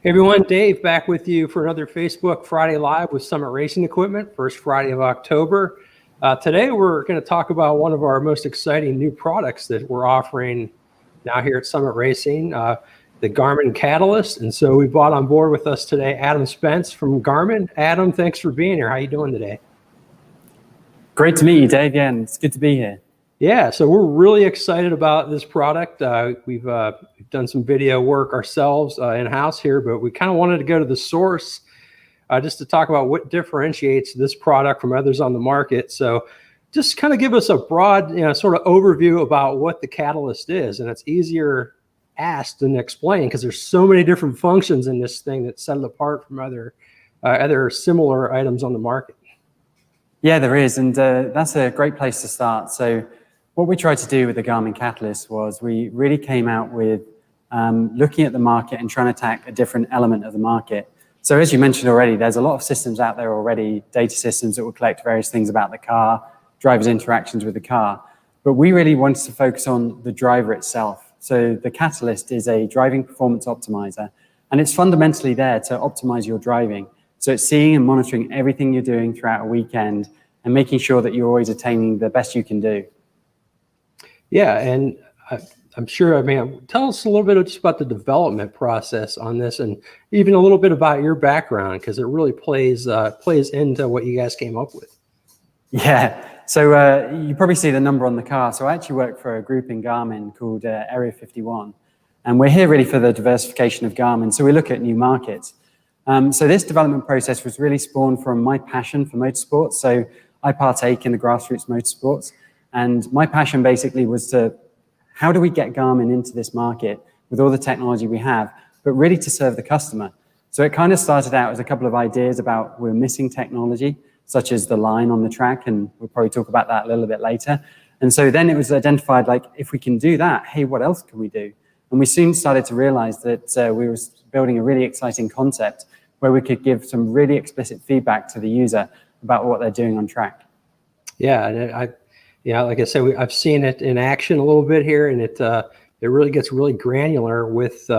Hey everyone, Dave back with you for another Facebook Friday Live with Summit Racing Equipment, first Friday of October. Today we're going to talk about one of our most exciting new products that we're offering now here at Summit Racing, the Garmin Catalyst. And so we brought on board with us today Adam Spence from Garmin. Adam, thanks for being here. How are you doing today? Great to meet you, Dave. Yeah, and it's good to be here. Yeah, so we're really excited about this product. We've done some video work ourselves in-house here, but we kind of wanted to go to the source just to talk about what differentiates this product from others on the market. So just kind of give us a broad, sort of overview about what the Catalyst is. And it's easier asked than explained because there's so many different functions in this thing that set it apart from other similar items on the market. Yeah, there is, and that's a great place to start. So what we tried to do with the Garmin Catalyst was we really came out with looking at the market and trying to attack a different element of the market. So as you mentioned already, there's a lot of systems out there already, data systems that will collect various things about the car, drivers' interactions with the car. But we really wanted to focus on the driver itself. So the Catalyst is a driving performance optimizer, and it's fundamentally there to optimize your driving. So it's seeing and monitoring everything you're doing throughout a weekend and making sure that you're always attaining the best you can do. Yeah, and I'm sure, tell us a little bit just about the development process on this and even a little bit about your background, because it really plays into what you guys came up with. Yeah, so you probably see the number on the car. So I actually work for a group in Garmin called Area 51, and we're here really for the diversification of Garmin. So we look at new markets. So this development process was really spawned from my passion for motorsports. So I partake in the grassroots motorsports. And my passion basically was how do we get Garmin into this market with all the technology we have, but really to serve the customer. So it kind of started out as a couple of ideas about we're missing technology, such as the line on the track, and we'll probably talk about that a little bit later. And so then it was identified, like, if we can do that, hey, what else can we do? And we soon started to realize that we were building a really exciting concept where we could give some really explicit feedback to the user about what they're doing on track. Yeah, and like I said, I've seen it in action a little bit here, and it really gets really granular with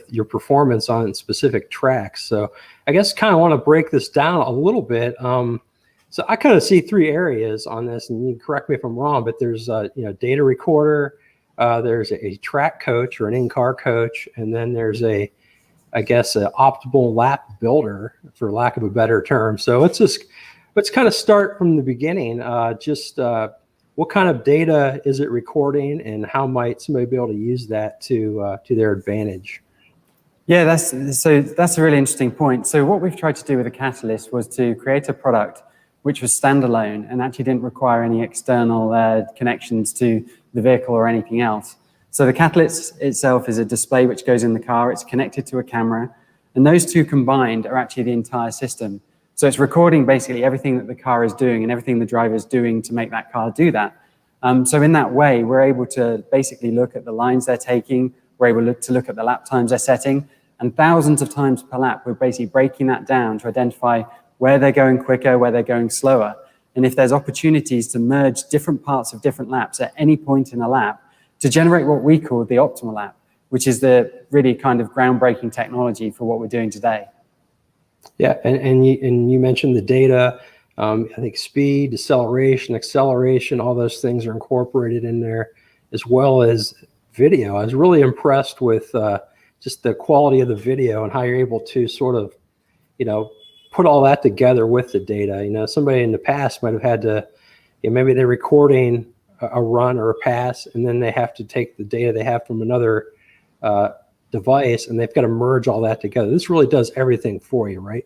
your performance on specific tracks. So I guess kind of want to break this down a little bit. So I kind of see three areas on this, and you can correct me if I'm wrong, but there's data recorder, there's a track coach or an in-car coach, and then there's an optimal lap builder, for lack of a better term. So let's kind of start from the beginning. What kind of data is it recording, and how might somebody be able to use that to their advantage? Yeah, that's a really interesting point. So what we've tried to do with the Catalyst was to create a product which was standalone and actually didn't require any external connections to the vehicle or anything else. So the Catalyst itself is a display which goes in the car. It's connected to a camera, and those two combined are actually the entire system. So it's recording basically everything that the car is doing and everything the driver is doing to make that car do that. So in that way, we're able to basically look at the lines they're taking. We're able to look at the lap times they're setting. And thousands of times per lap, we're basically breaking that down to identify where they're going quicker, where they're going slower. And if there's opportunities to merge different parts of different laps at any point in a lap to generate what we call the optimal lap, which is the really kind of groundbreaking technology for what we're doing today. Yeah, and you mentioned the data. I think speed, deceleration, acceleration, all those things are incorporated in there, as well as video. I was really impressed with just the quality of the video and how you're able to sort of, put all that together with the data. Somebody in the past might have had to, maybe they're recording a run or a pass, and then they have to take the data they have from another device, and they've got to merge all that together. This really does everything for you, right?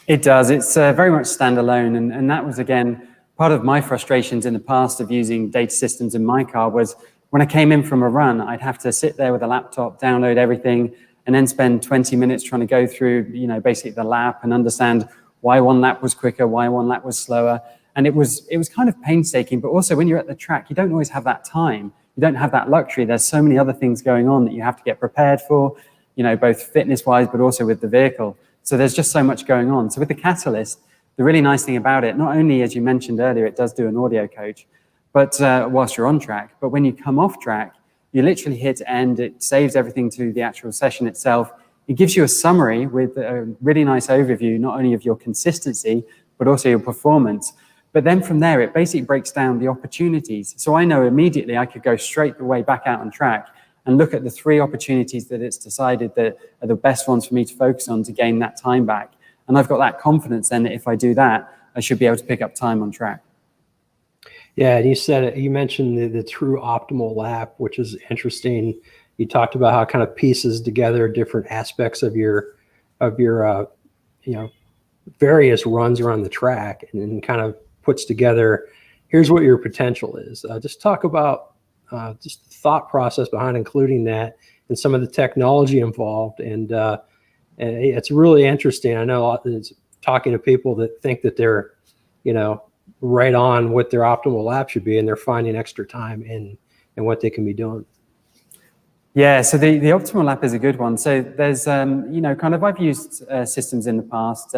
It does. It's very much standalone, and that was, again, part of my frustrations in the past of using data systems in my car was when I came in from a run, I'd have to sit there with a laptop, download everything, and then spend 20 minutes trying to go through, basically the lap and understand why one lap was quicker, why one lap was slower. And it was kind of painstaking, but also when you're at the track, you don't always have that time. You don't have that luxury. There's so many other things going on that you have to get prepared for, both fitness-wise, but also with the vehicle. So there's just so much going on. So with the Catalyst, the really nice thing about it, not only, as you mentioned earlier, it does do an audio coach, but whilst you're on track, but when you come off track, you literally hit end, it saves everything to the actual session itself. It gives you a summary with a really nice overview, not only of your consistency, but also your performance. But then from there, it basically breaks down the opportunities. So I know immediately I could go straight the way back out on track and look at the 3 opportunities that it's decided that are the best ones for me to focus on to gain that time back. And I've got that confidence then that if I do that, I should be able to pick up time on track. Yeah, and you mentioned the true optimal lap, which is interesting. You talked about how it kind of pieces together different aspects of your various runs around the track, and then kind of puts together, here's what your potential is. Just talk about just the thought process behind including that and some of the technology involved. And it's really interesting. I know it's talking to people that think that they're, right on what their optimal lap should be, and they're finding extra time in what they can be doing. Yeah, so the optimal lap is a good one. So there's, I've used systems in the past,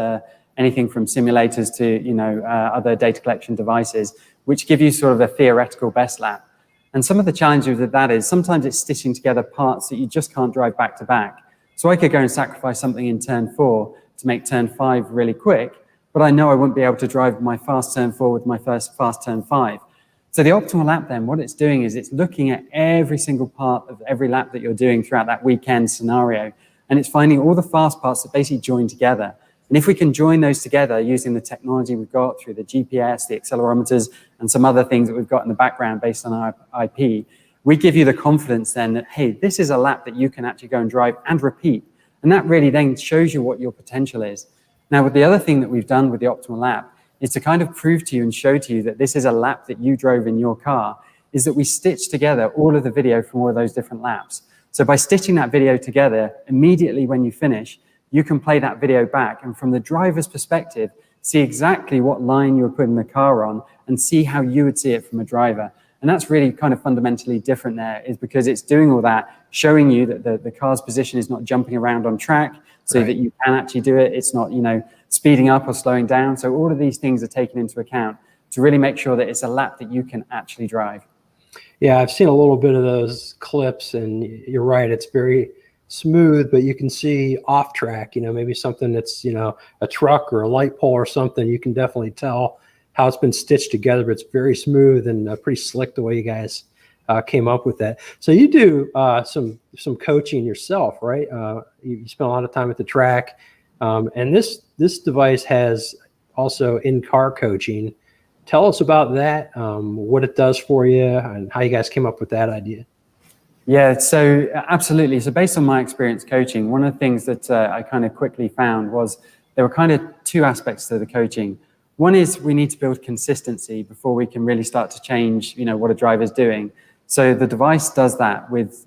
anything from simulators to, other data collection devices, which give you sort of a theoretical best lap. And some of the challenges with that is sometimes it's stitching together parts that you just can't drive back to back. So I could go and sacrifice something in turn 4 to make turn 5 really quick, but I know I wouldn't be able to drive my fast turn 4 with my first fast turn 5. So the optimal lap then, what it's doing is it's looking at every single part of every lap that you're doing throughout that weekend scenario, and it's finding all the fast parts that basically join together. And if we can join those together using the technology we've got through the GPS, the accelerometers, and some other things that we've got in the background based on our IP, we give you the confidence then that, hey, this is a lap that you can actually go and drive and repeat. And that really then shows you what your potential is. Now, with the other thing that we've done with the optimal lap is to kind of prove to you and show to you that this is a lap that you drove in your car, is that we stitch together all of the video from all of those different laps. So by stitching that video together, immediately when you finish, you can play that video back and from the driver's perspective, see exactly what line you were putting the car on and see how you would see it from a driver. And that's really kind of fundamentally different there, is because it's doing all that, showing you that the car's position is not jumping around on track so that you can actually do it. It's not, speeding up or slowing down. So all of these things are taken into account to really make sure that it's a lap that you can actually drive. Yeah, I've seen a little bit of those clips, and you're right. It's very smooth, but you can see off track, maybe something that's, a truck or a light pole or something. You can definitely tell how it's been stitched together, but it's very smooth and pretty slick the way you guys came up with that. So you do some coaching yourself, right? You spend a lot of time at the track. And this device has also in-car coaching. Tell us about that, what it does for you, and how you guys came up with that idea. Yeah, so absolutely. So based on my experience coaching, one of the things that I kind of quickly found was there were kind of 2 aspects to the coaching. One is we need to build consistency before we can really start to change, what a driver's doing. So the device does that with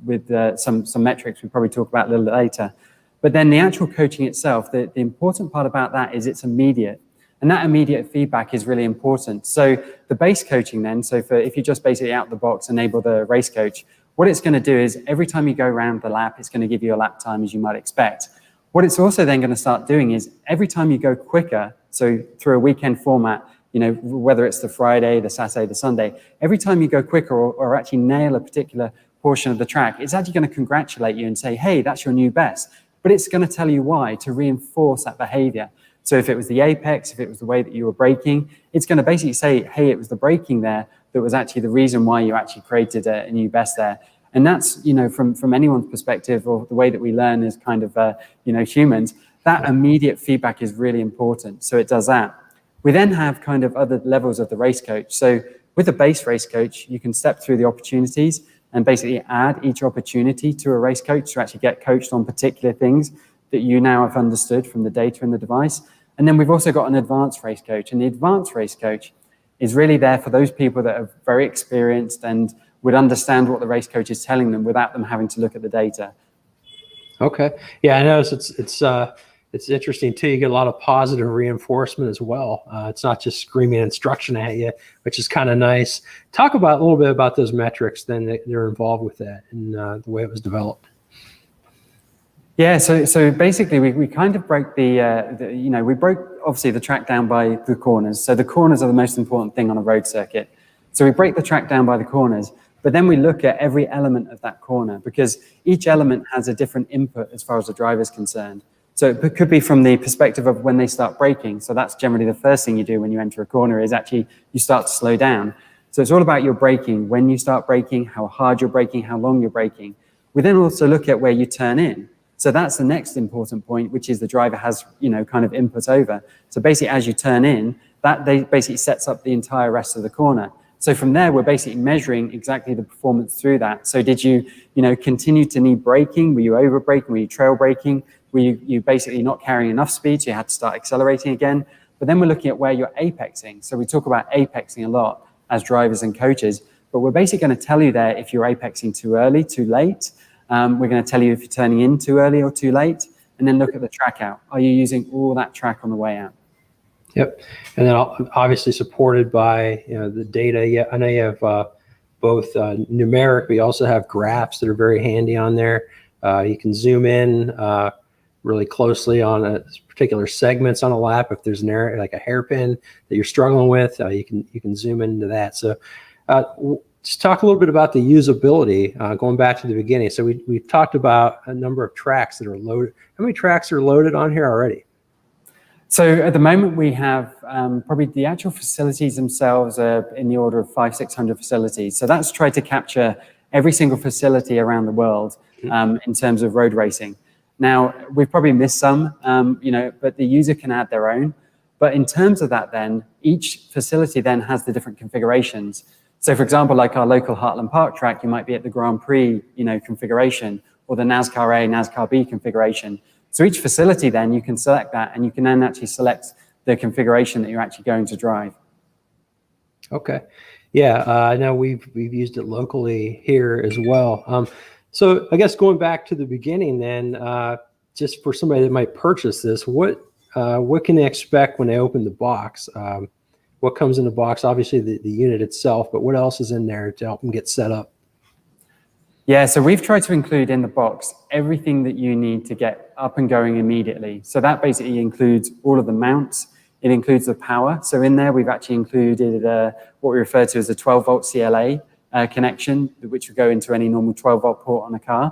some metrics we probably talk about a little later. But then the actual coaching itself, the important part about that is it's immediate. And that immediate feedback is really important. So the base coaching then, if you just basically out the box enable the race coach, what it's going to do is every time you go around the lap, it's going to give you a lap time as you might expect. What it's also then going to start doing is every time you go quicker, so through a weekend format, whether it's the Friday, the Saturday, the Sunday, every time you go quicker or actually nail a particular portion of the track, it's actually going to congratulate you and say, hey, that's your new best. But it's going to tell you why, to reinforce that behavior. So if it was the apex, if it was the way that you were braking, it's going to basically say, hey, it was the braking there that was actually the reason why you actually created a new best there. And that's, from anyone's perspective, or the way that we learn as kind of, humans, that immediate feedback is really important. So it does that. We then have kind of other levels of the race coach. So with a base race coach, you can step through the opportunities and basically add each opportunity to a race coach to actually get coached on particular things that you now have understood from the data in the device. And then we've also got an advanced race coach. And the advanced race coach is really there for those people that are very experienced and would understand what the race coach is telling them without them having to look at the data. Okay. Yeah, I notice it's interesting too. You get a lot of positive reinforcement as well. It's not just screaming instruction at you, which is kind of nice. Talk about a little bit about those metrics then that are involved with that and the way it was developed. Yeah, so basically we kind of broke we broke obviously the track down by the corners. So the corners are the most important thing on a road circuit. So we break the track down by the corners, But then we look at every element of that corner, because each element has a different input as far as the driver is concerned. So it could be from the perspective of when they start braking. So that's generally the first thing you do when you enter a corner, is actually you start to slow down. So it's all about your braking, when you start braking, how hard you're braking, how long you're braking. We then also look at where you turn in. So that's the next important point, which is the driver has, kind of input over. So basically, as you turn in, that basically sets up the entire rest of the corner. So from there, we're basically measuring exactly the performance through that. So did you, continue to need braking? Were you over braking? Were you trail braking? Were you basically not carrying enough speed, so you had to start accelerating again? But then we're looking at where you're apexing. So we talk about apexing a lot as drivers and coaches, but we're basically going to tell you there if you're apexing too early, too late. We're going to tell you if you're turning in too early or too late, and then look at the track out. Are you using all that track on the way out? Yep. And then obviously supported by the data. Yeah, I know you have both numeric, but you also have graphs that are very handy on there. You can zoom in really closely on particular segments on a lap. If there's an area like a hairpin that you're struggling with, you can zoom into that. So just talk a little bit about the usability, going back to the beginning. So we've talked about a number of tracks that are loaded. How many tracks are loaded on here already? So at the moment we have probably the actual facilities themselves are in the order of 500-600 facilities. So that's tried to capture every single facility around the world in terms of road racing. Now, we've probably missed some, but the user can add their own. But in terms of that then, each facility then has the different configurations. So for example, like our local Heartland Park track, you might be at the Grand Prix, configuration, or the NASCAR A, NASCAR B configuration. So each facility then, you can select that, and you can then actually select the configuration that you're actually going to drive. Okay. Yeah, I know we've used it locally here as well. So I guess going back to the beginning then, just for somebody that might purchase this, what can they expect when they open the box? What comes in the box? Obviously the unit itself, but what else is in there to help them get set up? Yeah, so we've tried to include in the box everything that you need to get up and going immediately. So that basically includes all of the mounts. It includes the power. So in there, we've actually included what we refer to as a 12-volt CLA connection, which would go into any normal 12-volt port on a car.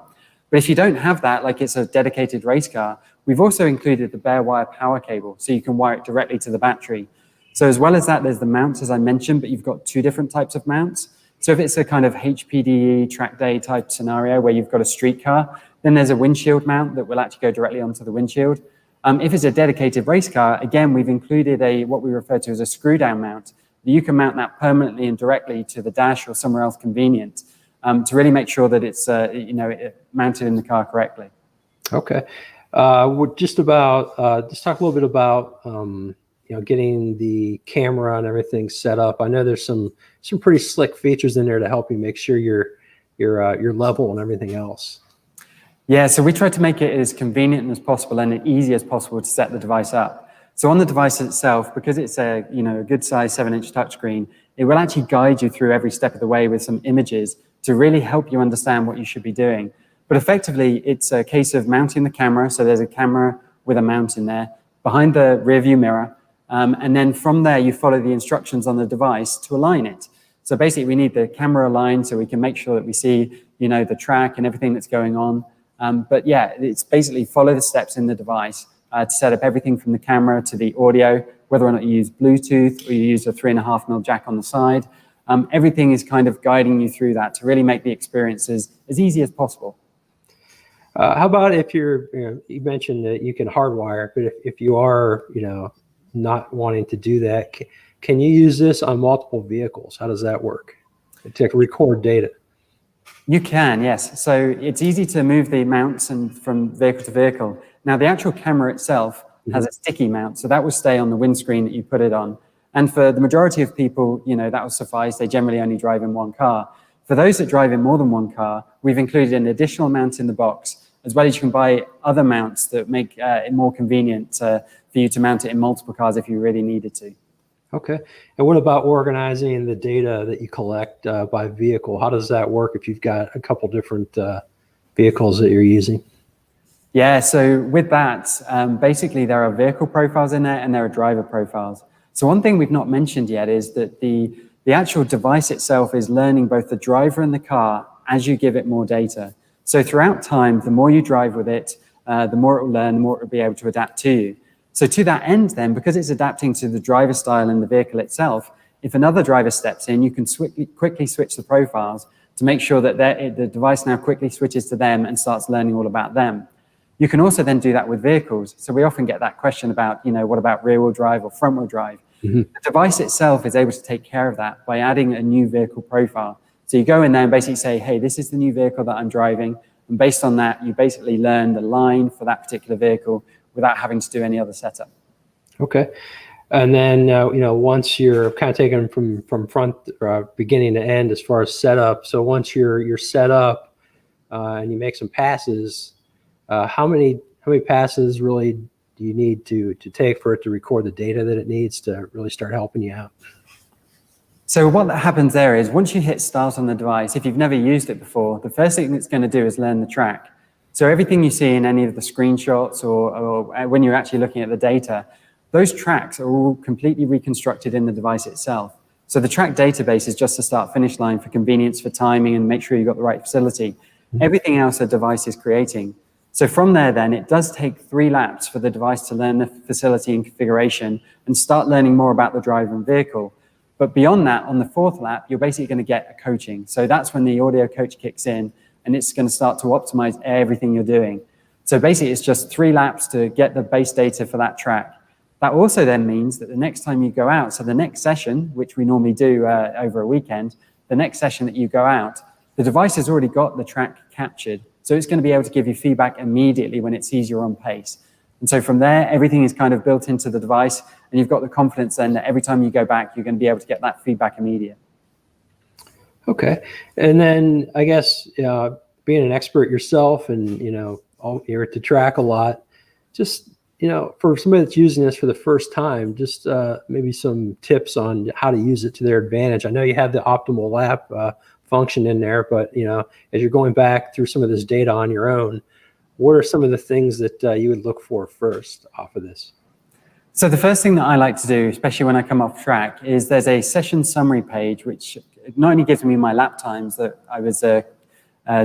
But if you don't have that, like it's a dedicated race car, we've also included the bare wire power cable, so you can wire it directly to the battery. So as well as that, there's the mounts, as I mentioned, but you've got two different types of mounts. So if it's a kind of HPDE track day type scenario where you've got a street car, then there's a windshield mount that will actually go directly onto the windshield. If it's a dedicated race car, again, we've included what we refer to as a screw down mount. You can mount that permanently and directly to the dash or somewhere else convenient to really make sure that it's mounted in the car correctly. Okay. Just talk a little bit about getting the camera and everything set up. I know there's some pretty slick features in there to help you make sure you're level and everything else. Yeah, so we try to make it as convenient as possible and as easy as possible to set the device up. So on the device itself, because it's a good size 7-inch touchscreen, it will actually guide you through every step of the way with some images to really help you understand what you should be doing. But effectively, it's a case of mounting the camera. So there's a camera with a mount in there behind the rear view mirror. And then from there, you follow the instructions on the device to align it. So basically, we need the camera aligned so we can make sure that we see, the track and everything that's going on. But yeah, it's basically follow the steps in the device to set up everything from the camera to the audio, whether or not you use Bluetooth or you use a 3.5mm jack on the side. Everything is kind of guiding you through that to really make the experiences as easy as possible. How about if you mentioned that you can hardwire, but if you are, not wanting to do that, can you use this on multiple vehicles? How does that work to record data? You can, yes. So it's easy to move the mounts from vehicle to vehicle. Now, the actual camera itself has a sticky mount, so that will stay on the windscreen that you put it on. And for the majority of people, that will suffice. They generally only drive in one car. For those that drive in more than one car, we've included an additional mount in the box, as well as you can buy other mounts that make it more convenient for you to mount it in multiple cars if you really needed to. Okay. And what about organizing the data that you collect by vehicle? How does that work if you've got a couple different vehicles that you're using? Yeah, so with that, basically there are vehicle profiles in there and there are driver profiles. So one thing we've not mentioned yet is that the The actual device itself is learning both the driver and the car as you give it more data. So throughout time, the more you drive with it, the more it will learn, the more it will be able to adapt to you. So to that end then, because it's adapting to the driver style and the vehicle itself, if another driver steps in, you can quickly switch the profiles to make sure that the device now quickly switches to them and starts learning all about them. You can also then do that with vehicles. So we often get that question about, what about rear-wheel drive or front-wheel drive? Mm-hmm. The device itself is able to take care of that by adding a new vehicle profile. So you go in there and basically say, hey, this is the new vehicle that I'm driving. And based on that, you basically learn the line for that particular vehicle without having to do any other setup. Okay. And then, once you're kind of taken from front beginning to end as far as setup. So once you're set up and you make some passes, how many passes really do you need to take for it to record the data that it needs to really start helping you out? So what happens there is once you hit start on the device, if you've never used it before, the first thing it's going to do is learn the track. So everything you see in any of the screenshots or when you're actually looking at the data, those tracks are all completely reconstructed in the device itself. So the track database is just a start-finish line for convenience, for timing, and make sure you've got the right facility. Mm-hmm. Everything else the device is creating. So from there, then, it does take 3 laps for the device to learn the facility and configuration and start learning more about the driver and vehicle. But beyond that, on the 4th lap, you're basically going to get a coaching. So that's when the audio coach kicks in, and it's going to start to optimize everything you're doing. So basically, it's just 3 laps to get the base data for that track. That also then means that the next time you go out, so the next session, which we normally do over a weekend, the next session that you go out, the device has already got the track captured. So it's going to be able to give you feedback immediately when it sees you're on pace. And so from there, everything is kind of built into the device, and you've got the confidence then that every time you go back, you're going to be able to get that feedback immediate. Okay. And then I guess being an expert yourself and, you're at the track a lot, just, for somebody that's using this for the first time, just maybe some tips on how to use it to their advantage. I know you have the optimal lap function in there, but as you're going back through some of this data on your own, what are some of the things that you would look for first off of this? So the first thing that I like to do, especially when I come off track, is there's a session summary page, which not only gives me my lap times that I was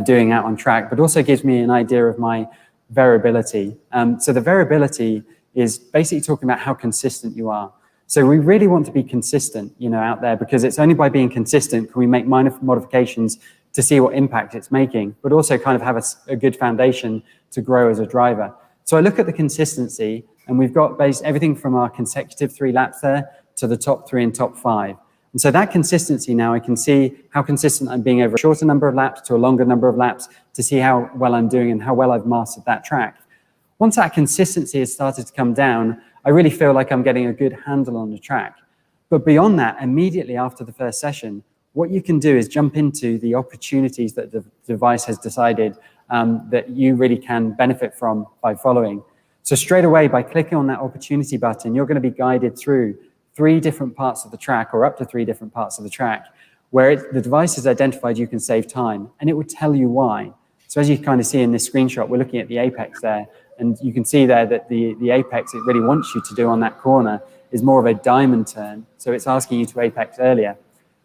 doing out on track, but also gives me an idea of my variability. So the variability is basically talking about how consistent you are. So we really want to be consistent, out there, because it's only by being consistent can we make minor modifications to see what impact it's making, but also kind of have a good foundation to grow as a driver. So I look at the consistency, and we've got everything from our consecutive 3 laps there to the top 3 and top 5. And so that consistency now, I can see how consistent I'm being over a shorter number of laps to a longer number of laps to see how well I'm doing and how well I've mastered that track. Once that consistency has started to come down, I really feel like I'm getting a good handle on the track. But beyond that, immediately after the first session, what you can do is jump into the opportunities that the device has decided that you really can benefit from by following. So straight away, by clicking on that opportunity button, you're going to be guided through 3 different parts of the track, or up to 3 different parts of the track, where the device has identified you can save time, and it would tell you why. So as you kind of see in this screenshot, we're looking at the apex there, and you can see there that the apex it really wants you to do on that corner is more of a diamond turn, so it's asking you to apex earlier.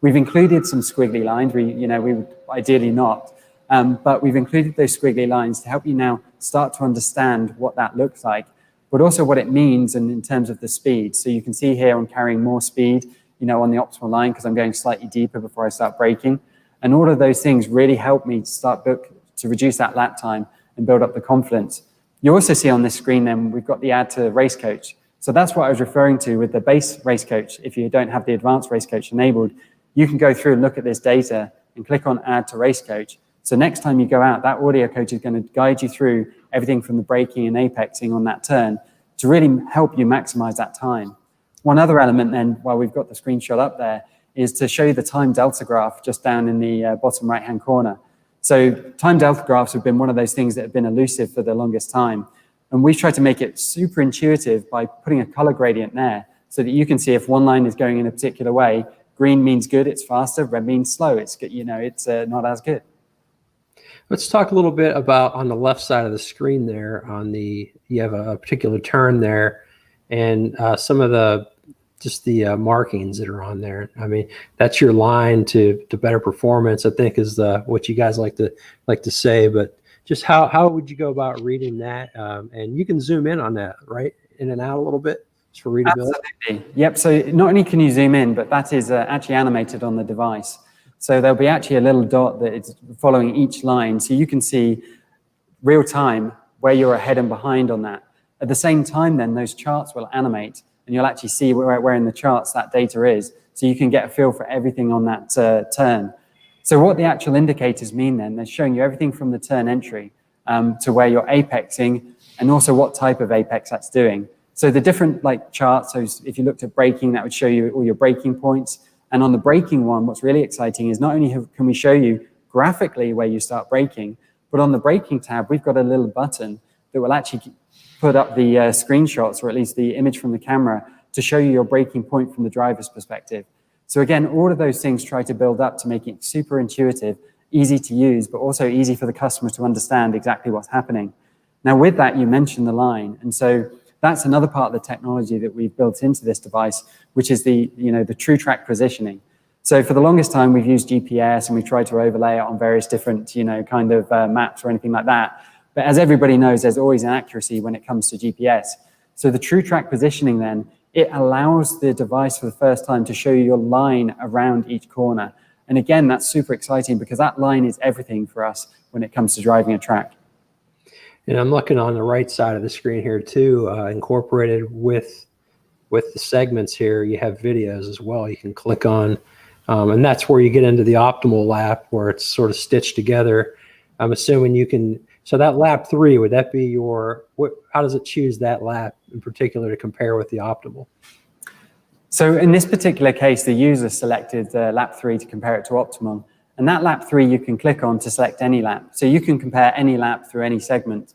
We've included some squiggly lines. We would ideally not, but we've included those squiggly lines to help you now start to understand what that looks like, but also what it means in terms of the speed. So you can see here I'm carrying more speed, on the optimal line because I'm going slightly deeper before I start braking. And all of those things really help me to reduce that lap time and build up the confidence. You also see on this screen then we've got the add to race coach. So that's what I was referring to with the base race coach. If you don't have the advanced race coach enabled, you can go through and look at this data and click on add to race coach. So next time you go out, that audio coach is going to guide you through everything from the braking and apexing on that turn to really help you maximize that time. One other element then, while we've got the screenshot up there, is to show you the time delta graph just down in the bottom right-hand corner. So time delta graphs have been one of those things that have been elusive for the longest time. And we've tried to make it super intuitive by putting a color gradient there so that you can see if one line is going in a particular way, green means good, it's faster, red means slow, it's good, it's not as good. Let's talk a little bit about on the left side of the screen there you have a particular turn there, and some of the just the markings that are on there. I mean, that's your line to better performance, I think, is what you guys like to say. But just how would you go about reading that? And you can zoom in on that, right? In and out a little bit just for readability. Absolutely. Yep. So not only can you zoom in, but that is actually animated on the device. So there'll be actually a little dot that is following each line. So you can see real time where you're ahead and behind on that. At the same time, then those charts will animate, and you'll actually see where in the charts that data is. So you can get a feel for everything on that turn. So what the actual indicators mean then, they're showing you everything from the turn entry to where you're apexing, and also what type of apex that's doing. So the different charts, so if you looked at braking, that would show you all your braking points. And on the braking one, what's really exciting is not only can we show you graphically where you start braking, but on the braking tab, we've got a little button that will actually put up the screenshots, or at least the image from the camera, to show you your braking point from the driver's perspective. So again, all of those things try to build up to make it super intuitive, easy to use, but also easy for the customer to understand exactly what's happening. Now with that, you mentioned the line. And so that's another part of the technology that we've built into this device, which is the true track positioning. So for the longest time, we've used GPS and we've tried to overlay it on various different, maps or anything like that. But as everybody knows, there's always inaccuracy when it comes to GPS. So the true track positioning then, it allows the device for the first time to show you your line around each corner. And again, that's super exciting because that line is everything for us when it comes to driving a track. And I'm looking on the right side of the screen here too, incorporated with the segments here, you have videos as well you can click on. And that's where you get into the optimal lap where it's sort of stitched together. I'm assuming you can, so that lap 3, would that be how does it choose that lap in particular to compare with the optimal? So in this particular case, the user selected lap 3 to compare it to optimal. And that lap 3 you can click on to select any lap. So you can compare any lap through any segment.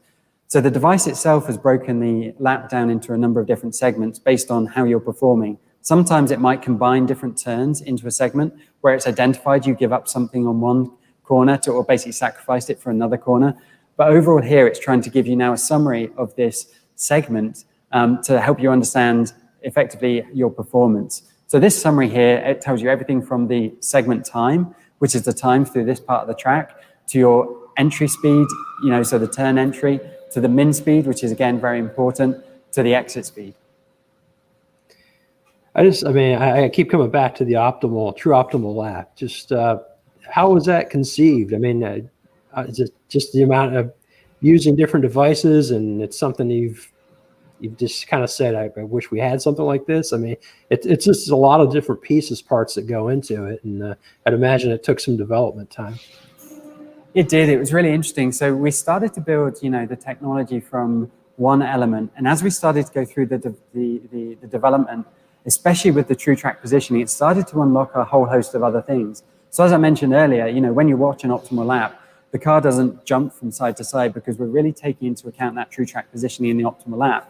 So the device itself has broken the lap down into a number of different segments based on how you're performing. Sometimes it might combine different turns into a segment where it's identified you give up something on one corner or basically sacrificed it for another corner. But overall here, it's trying to give you now a summary of this segment to help you understand effectively your performance. So this summary here, it tells you everything from the segment time, which is the time through this part of the track, to your entry speed, so the turn entry, to the min speed, which is again very important, to the exit speed. I keep coming back to the true optimal lap. Just how was that conceived? I mean, is it just the amount of using different devices, and it's something you've just kind of said, I wish we had something like this? I mean, it's just a lot of different parts that go into it, and I'd imagine it took some development time. It did. It was really interesting. So we started to build, the technology from one element, and as we started to go through the development, especially with the true track positioning, it started to unlock a whole host of other things. So as I mentioned earlier, when you watch an optimal lap, the car doesn't jump from side to side because we're really taking into account that true track positioning in the optimal lap.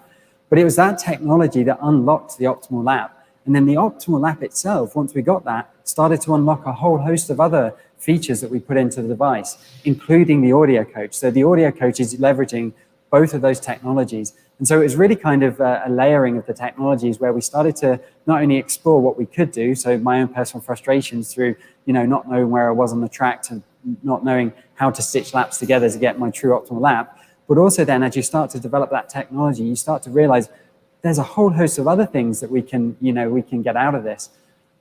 But it was that technology that unlocked the optimal lap. And then the optimal lap itself, once we got that, started to unlock a whole host of other features that we put into the device, including the audio coach. So the audio coach is leveraging both of those technologies. And so it was really kind of a layering of the technologies where we started to not only explore what we could do, so my own personal frustrations through, not knowing where I was on the track, to not knowing how to stitch laps together to get my true optimal lap, but also then as you start to develop that technology, you start to realize there's a whole host of other things that we can get out of this.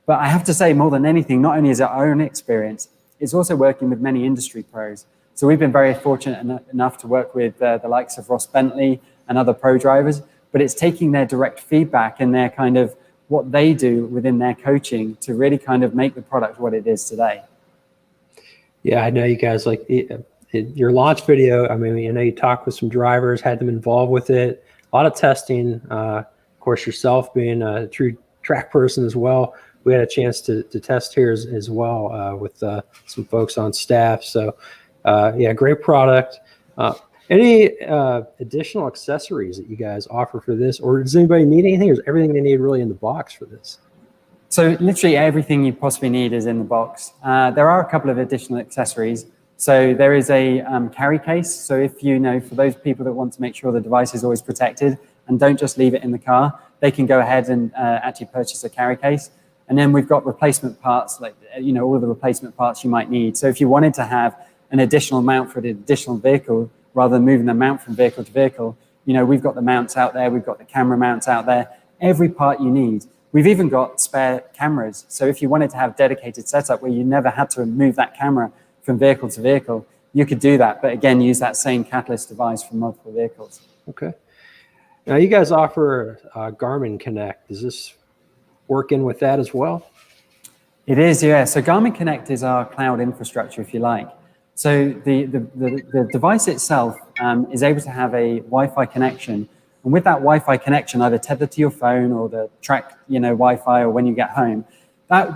But I have to say, more than anything, not only is it our own experience, it's also working with many industry pros. So we've been very fortunate enough to work with the likes of Ross Bentley and other pro drivers, but it's taking their direct feedback and their kind of what they do within their coaching to really kind of make the product what it is today. Yeah, I know you guys your launch video. I mean, you talked with some drivers, had them involved with it, a lot of testing. Of course, yourself being a true track person as well, we had a chance to test here as well with some folks on staff. So yeah, great product. Any additional accessories that you guys offer for this, or does anybody need anything? Or is everything they need really in the box for this? So literally everything you possibly need is in the box. There are a couple of additional accessories. So there is a carry case. So if you know, for those people that want to make sure the device is always protected and don't just leave it in the car, they can go ahead and actually purchase a carry case. And then we've got replacement parts, like, you know, all of the replacement parts you might need. So if you wanted to have an additional mount for an additional vehicle, rather than moving the mount from vehicle to vehicle, you know, we've got the mounts out there, we've got the camera mounts out there, every part you need. We've even got spare cameras. So if you wanted to have dedicated setup where you never had to move that camera from vehicle to vehicle, you could do that. But again, use that same Catalyst device for multiple vehicles. Okay. Now you guys offer Garmin Connect. Does this work in with that as well? It is, yeah. So Garmin Connect is our cloud infrastructure, if you like. So the device itself is able to have a Wi-Fi connection. And with that Wi-Fi connection, either tethered to your phone or the track, you know, Wi-Fi, or when you get home,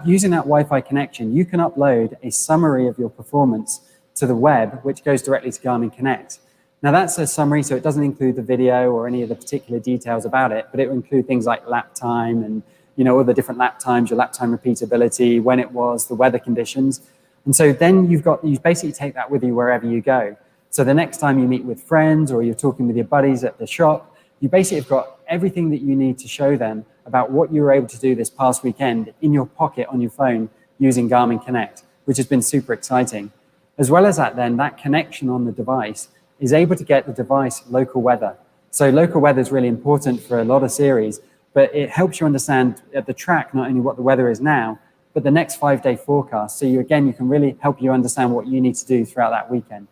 using that Wi-Fi connection, you can upload a summary of your performance to the web, which goes directly to Garmin Connect. Now that's a summary, so it doesn't include the video or any of the particular details about it, but it will include things like lap time and, you know, all the different lap times, your lap time repeatability, when it was, the weather conditions. And so then you basically take that with you wherever you go. So the next time you meet with friends or you're talking with your buddies at the shop, you basically have got everything that you need to show them about what you were able to do this past weekend in your pocket on your phone using Garmin Connect, which has been super exciting. As well as that, then that connection on the device is able to get the device local weather. So local weather is really important for a lot of series, but it helps you understand at the track not only what the weather is now, but the next 5-day forecast. So you can really help you understand what you need to do throughout that weekend.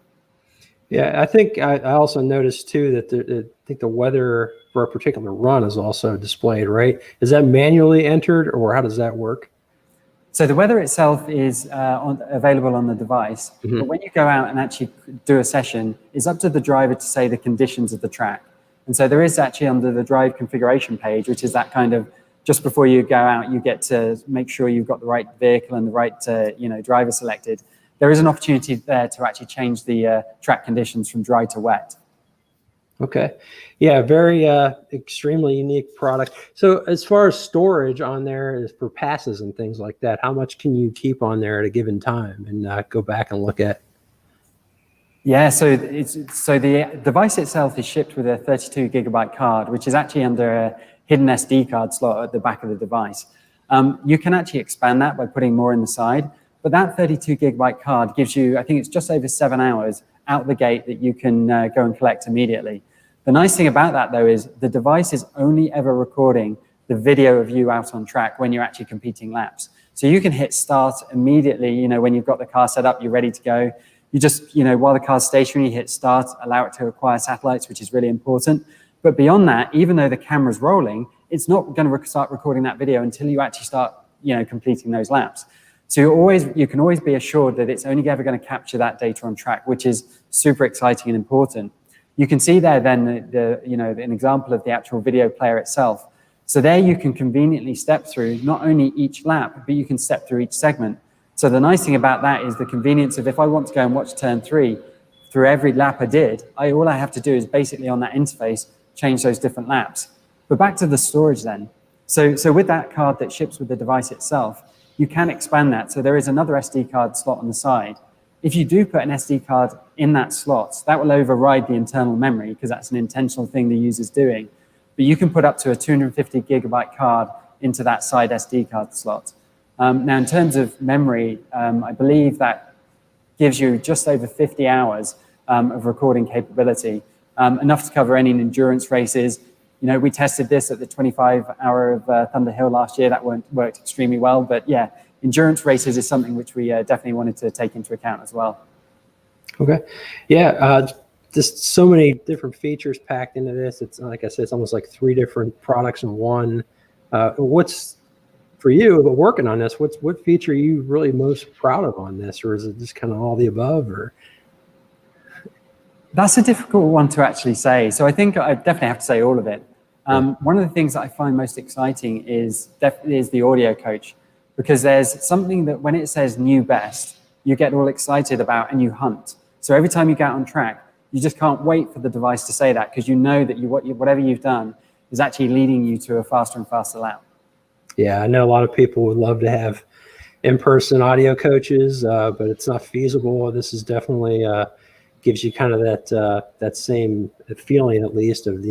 Yeah, I think I also noticed too that I think the weather for a particular run is also displayed, right? Is that manually entered, or how does that work? So the weather itself is available on the device, but when you go out and actually do a session, it's up to the driver to say the conditions of the track. And so there is actually under the drive configuration page, which is that kind of, just before you go out, you get to make sure you've got the right vehicle and the right driver selected. There is an opportunity there to actually change the track conditions from dry to wet. Okay. Yeah, very extremely unique product. So as far as storage on there is for passes and things like that, how much can you keep on there at a given time and go back and look at? Yeah, so the device itself is shipped with a 32 gigabyte card, which is actually under a hidden SD card slot at the back of the device. You can actually expand that by putting more in the side, but that 32 gigabyte card gives you, I think it's just over 7 hours out the gate that you can go and collect immediately. The nice thing about that, though, is the device is only ever recording the video of you out on track when you're actually competing laps. So you can hit start immediately, when you've got the car set up, you're ready to go. You just, while the car's stationary, hit start, allow it to acquire satellites, which is really important. But beyond that, even though the camera's rolling, it's not going to start recording that video until you actually start, completing those laps. So you can always be assured that it's only ever going to capture that data on track, which is super exciting and important. You can see there then an example of the actual video player itself. So there you can conveniently step through not only each lap, but you can step through each segment. So the nice thing about that is the convenience of if I want to go and watch turn 3 through every lap I did, all I have to do is basically on that interface, change those different laps. But back to the storage then. So with that card that ships with the device itself, you can expand that. So there is another SD card slot on the side. If you do put an SD card in that slot, that will override the internal memory because that's an intentional thing the user's doing. But you can put up to a 250 gigabyte card into that side SD card slot. Now, in terms of memory, I believe that gives you just over 50 hours of recording capability, enough to cover any endurance races. We tested this at the 25-hour of Thunder Hill last year. That worked extremely well. But yeah, endurance races is something which we definitely wanted to take into account as well. Okay. Yeah, just so many different features packed into this. It's like I said, it's almost like 3 different products in one. What's for you working on this? What feature are you really most proud of on this, or is it just kind of all the above? Or that's a difficult one to actually say. So I think I definitely have to say all of it. One of the things that I find most exciting is the audio coach, because there's something that when it says new best, you get all excited about and you hunt. So every time you get on track, you just can't wait for the device to say that because you know that whatever you've done is actually leading you to a faster and faster lap. Yeah, I know a lot of people would love to have in-person audio coaches, but it's not feasible. This is definitely gives you kind of that same feeling, at least, of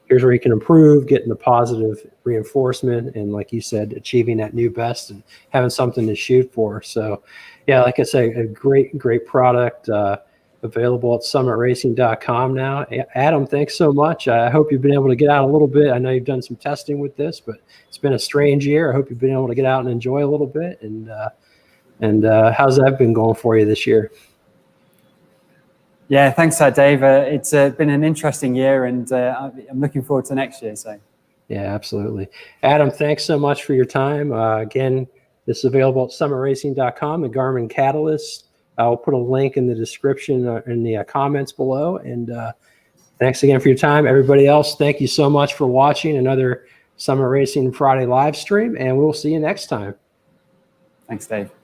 here's where you can improve, getting the positive reinforcement, and like you said, achieving that new best and having something to shoot for. So, yeah, like I say, a great product available at summitracing.com now. Adam, thanks so much. I hope you've been able to get out a little bit. I know you've done some testing with this, but it's been a strange year. I hope you've been able to get out and enjoy a little bit. And how's that been going for you this year? Yeah, thanks, Dave. It's been an interesting year, and I'm looking forward to next year. So, yeah, absolutely. Adam, thanks so much for your time. Again, this is available at summitracing.com and Garmin Catalyst. I'll put a link in the description in the comments below. And thanks again for your time. Everybody else, thank you so much for watching another Summit Racing Friday live stream, and we'll see you next time. Thanks, Dave.